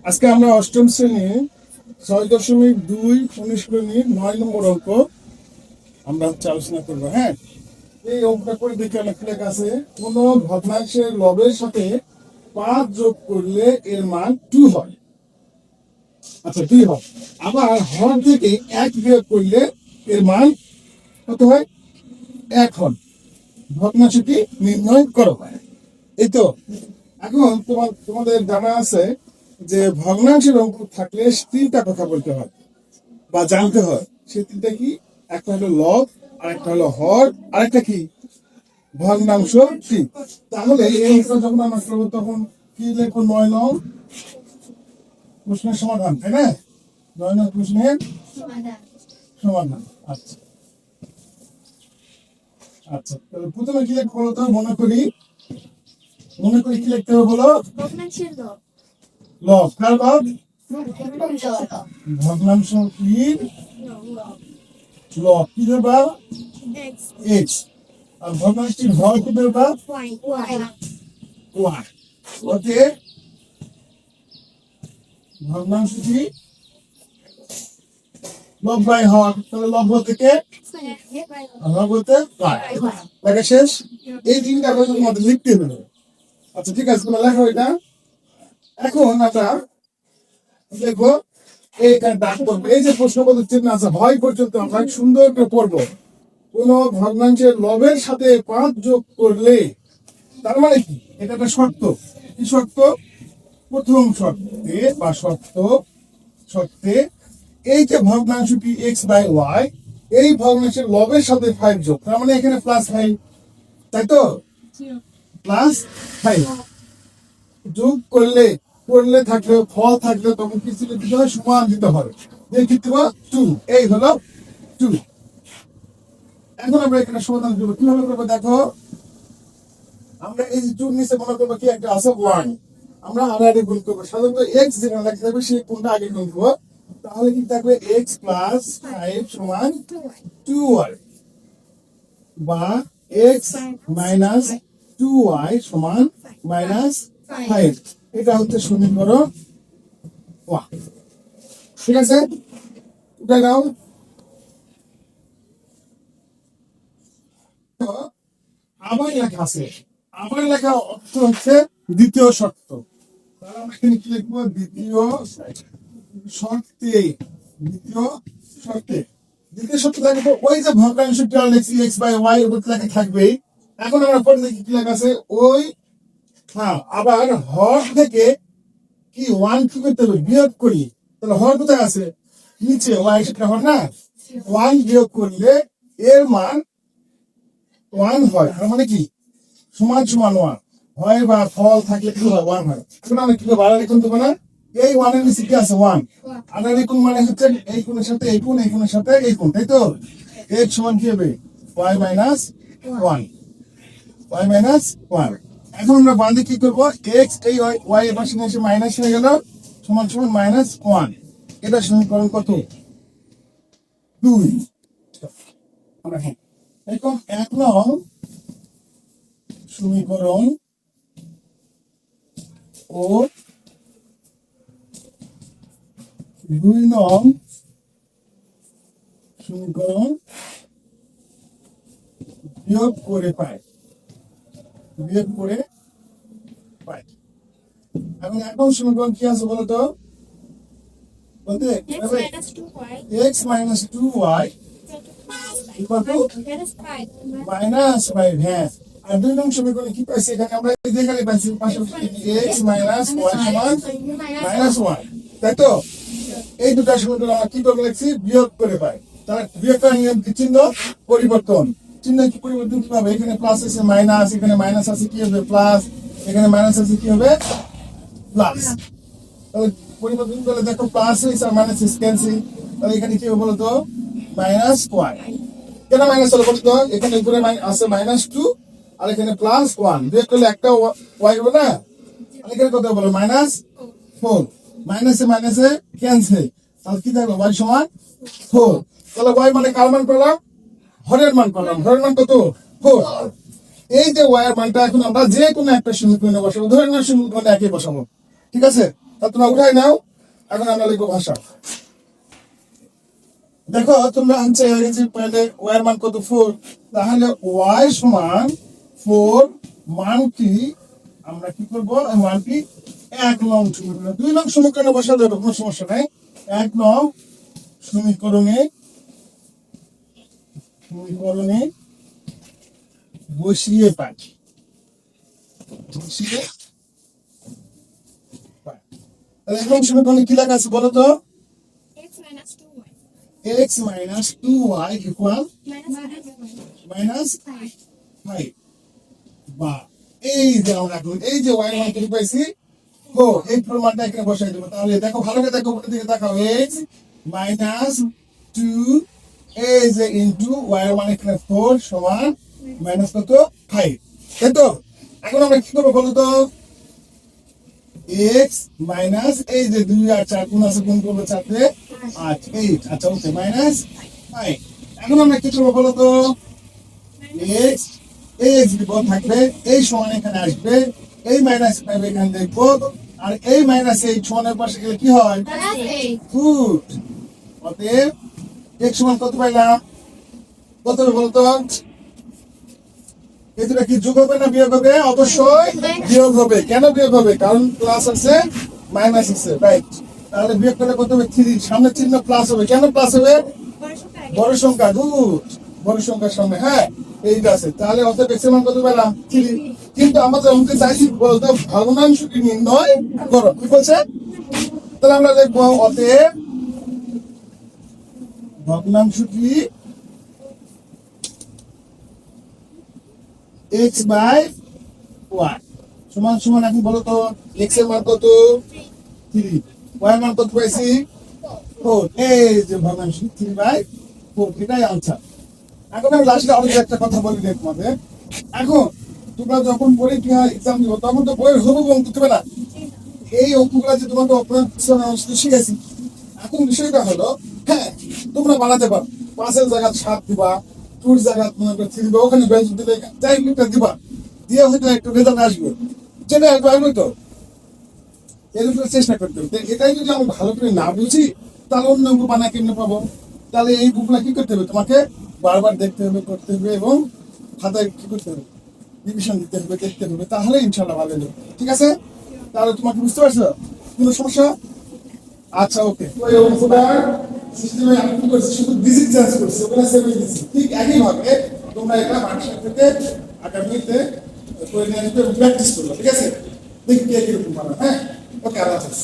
আজকে আমরা অষ্টম শ্রেণী 6.2 অনুশীলনীর 9 নম্বর অঙ্ক আমরা আলোচনা করবো। হ্যাঁ, এই অঙ্কটা করে দেখে অনেক লেখা আছে, কোন ভগ্নাংশের লবের সাথে 5 যোগ করলে এর মান 2 হয়। আচ্ছা, 2 হয়। আবার হর থেকে 1 বিয়োগ করলে এর মান কত হয়? 1 হয়। ভগ্নাংশটি নির্ণয় করো। এই তো এখন তোমাদের জানা আছে যে ভগ্নাংশের অঙ্ক থাকলে 3টা কথা বলতে হয় বা জানতে হয়। সেই 3টা কি? একটা হলো লব, আরেকটা হলো হর, আরেকটা কি? ভগ্নাংশ। কি তাহলে এই অঙ্কটা যখন আমরা করবো তখন কি লিখবো? 9 নং প্রশ্নের সমাধান, তাই না? 9 নং প্রশ্নের সমাধান। আচ্ছা আচ্ছা, তাহলে প্রথমে কি লিখবো বলো তো? মনে করি কি লিখতে হবে বলো? লব। কার লব? ভগ্নাংশ কি? লব কি দেবা? এক্স। আর ভগ্নাংশটির হর কি দেবা? ওয়াই। ওকে, ভগ্নাংশটি লব বাই হর, তাহলে লব থেকে হর হতে বাই। লেখা শেষ। এই 3টা কথা তোমাদের লিখতে হবে। আচ্ছা ঠিক আছে, তোমরা লেখো এটা। এখন আমরা দেখবো এইখানে দাগ করবো। এই যে প্রশ্নবোধক চিহ্ন আছে, হয় পর্যন্ত আমরা সুন্দর করে পড়বো। কোন ভগ্নাংশের লবের সাথে 5 যোগ করলে, তার মানে কি? এটা একটা শর্ত। কি শর্ত? প্রথম শর্তে বা শর্তে এই যে ভগ্নাংশটি এক্স বাই ওয়াই, এই ভগ্নাংশের লবের সাথে 5 যোগ, তার মানে এখানে +5, তাই তো? +5 যোগ করলে থাকবে, ফল থাকলে তখন কিছু দিতে হয়, সমান দিতে হবে। দেখতে 2, এই হলো 2। এখন আমরা এখানে সমাধান করবো। কিভাবে করবো দেখো। আমরা এই যে 2 নিচে মনে করবো কি একটা আছে 1, আমরা আগে গুণ করবো। সাধারণত এক্স যেখানে লেখা থাকবে সেই কোনটা আগে গুণ করবো। তাহলে কি থাকবে? এক্স প্লাস 5 সমান 2y, বা এক্স মাইনাস 2y সমান -5। এটা হচ্ছে সমীকরণ 1। ঠিক আছে, এটা নাও। আবার লেখা আছে, আবার লেখা অর্থ হচ্ছে দ্বিতীয় শর্ত। তাহলে আমরা এখানে কি লিখবো? দ্বিতীয় শর্তে। দ্বিতীয় শর্তে থাকবে ওই যে ভগ্নাংশটা লিখছি এক্স বাই ওয়াই, উপর লেখা থাকবে। এখন আমরা পরে দেখি কি লেখা আছে। ওই হ্যাঁ, আবার হর থেকে কি 1 কি করতে হবে? বিয়োগ করি। তাহলে হর কোথায় আছে? নিচে। ওয়াই সেটা হর না। 1 বিয়োগ করলে এর মান 1 হয়। তার মানে কি? সমান 1 হয়, বা ফল থাকলে কি হয়? 1 হয়। এখন আমরা কি করবো? আড়াআড়ি কোণ দেবো না? এই 1 এর নিচে কি আছে? 1। আড়াআড়ি কোণ মানে হচ্ছে এই কোণের সাথে এই কোণ, এই কোণের সাথে এই কোণ, তাই তো? x সমান কি হবে? y minus 1। y minus 1। এখন আমরা বাঁ দিকে কি করবো? x এই y এর পাশে এসে মাইনাস হয়ে গেল, সমান সমান -1। এটা সমীকরণ কত? 2। এখন 1 নং সমীকরণ ও 2 নং সমীকরণ বিয়োগ করে পাই। এখন সমীকরণ কি আছে বলতো? বলতে x মাইনাস 2y -5। হ্যাঁ, আর 2 নং সমীকরণে কি পাইছি? এখানে আমরা এখানে পাইছি পাশাপাশি x মাইনাস y সমান -1, তাই তো? এই দুটো সমীকরণ আমরা কি করে লিখছি? বিয়োগ করে পাই। তাহলে বিয়োগ করার নিয়ম কি? চিহ্ন পরিবর্তন। চিহ্ন কি পরিবর্তন কিভাবে? এখানে প্লাস আছে মাইনাস, এখানে মাইনাস আছে কি হবে? প্লাস, এখানে মাইনাস আছে কি হবে? প্লাস। তাহলে পরিবর্তন করলে দেখো প্লাস হয়েছে আর মাইনাস ক্যান্সেল। তাহলে এখানে কি হবে বলতো? -y। কেন মাইনাস হলো বলতো? এখানে উপরে আছে -2 আর এখানে +1, বিয়োগ করলে একটা y হবে না? আর এখানে কত বলো? -4। মাইনাসে মাইনাসে ক্যান্সেল, তাহলে কি থাকবে? y সমান 4। তাহলে y মানে কার মান পেলাম? হরের মান পেলাম। হরের মান কত? 4। এই যে y এর মানটা এখন আমরা যে কোনো একটা সমীকরণে বসাবো। ধরে না সমীকরণে একই বসাবো, ঠিক আছে? তা তোমরা উঠাই নাও। এখন আমরা লিখবো ভাষা। দেখো তোমরা আনসার হয়ে গেছে পয়েন্টে ওয়াই এর মান কত 4, তাহলে ওয়াই সমান 4 মান কি আমরা কি করব, এই মানটি 1 নং সমীকরণে 2 নং সমীকরণে বসালে হবে, কোনো সমস্যা নাই। 1 নং সমীকরণে বসিয়ে পাই, বসিয়ে পাই। তাহলে 1 নং সমীকরণে কি লেখা আছে বলো তো? x minus 2y equal minus 5, বা এই যে আমরা এখন এই যে y মান কত পাইছি, ও এই ফর্মাটটা এখানে বসাই দেব। তাহলে দেখো ভালো করে দেখো, উপরের দিকে তাকাও, x minus 2 এই যে ইনটু y এর মান এখানে 4 সমান মাইনাস কত 5, তাই তো? এখন আমরা কি করব বলো তো? x মাইনাস এই যে 2 আর 4 গুণ আছে, গুণ করব 4 তে 8, 8, আচ্ছা ওকে, মাইনাস 5। এখন আমরা কি করব বলো তো? x এই যে বল থাকবে, এই সমান এখানে আসবে, এই মাইনাস 5 এখানে দেখবো, আর এই মাইনাস এই সমানের পাশে গেলে কি হয়? গুড। অতএব x সমান কত পাইলাম? কত হবে বলো তো? এই দুটো কি যোগ হবে না বিয়োগ হবে? অবশ্যই বিয়োগ হবে। কেন বিয়োগ হবে? কারণ প্লাস আছে মাইনাস আছে, রাইট? তাহলে বিয়োগ করলে কত হবে? 3, সামনে চিহ্ন প্লাস হবে। কেন প্লাস হবে? বড় সংখ্যা, গুড, বড় সংখ্যার সামনে, হ্যাঁ এইটা আছে। তাহলে অতএব x এর মান কত পেলাম? 3। কিন্তু আমাদের অঙ্কে চাইছি বলতে ভগ্নাংশটি নির্ণয় করো, কি বলছে? তাহলে আমরা দেখবো অতএব ভগ্নাংশটি x বাই y সমান সমান, এখন বলো তো x এর মান কত? 3, y এর মান কত পাইছি? 4, এই যে ভগ্নাংশ 3 বাই 4, এটাই আনসার। এখন আমি লাস্টে আরো একটা কথা বলি দেখ তোমাদের। এখন তোমরা যখন পরীক্ষা এক্সাম দিবে তখন তো বইয়ের হুবহু অঙ্ক দিবে না, এই অঙ্কগুলো যে তোমাকে অপরাধ শিখেছি। এখন বিষয়টা হলো, হ্যাঁ তোমরা বানাতে পারো, 5 এর জায়গায় 7 দিবা, 2 এর জায়গায় মনে করো 3 দিবা, ওখানে বেঞ্চ দিলে যাই একটা দিবা, দিয়ে হয়তো একটু রেজাল্ট আসবে, যেটা একটু আসবে। তো এর উপরে চেষ্টা করতে হবে। এটাই যদি আমি ভালো করে না বুঝি তাহলে অন্য অঙ্ক বানা কেমনে পাবো? তাহলে এই বুকগুলা কি করতে হবে? তোমাকে বারবার দেখতে হবে, করতে হবে, এবং খাতায় কি করতে হবে? রিভিশন দিতে হবে, দেখতে হবে, তাহলে ইনশাআল্লাহ ভালো হবে। ঠিক আছে? তাহলে তোমাকে বুঝতে পারছো? কোনো সমস্যা? আচ্ছা ওকে। ওই অঙ্কটা সিস্টেমে আমি কি করছি, শুধু ডিজিট চেঞ্জ করছি, ওখানে সেভ হয়ে গেছে। ঠিক একইভাবে তোমরা এটা বাক্সা থেকে আগামীতে করে নিয়ে আসবে এবং প্র্যাকটিস করবে। ঠিক আছে? দেখি কে কিরকম পারো। হ্যাঁ ওকে, আল্লাহ হাফেজ।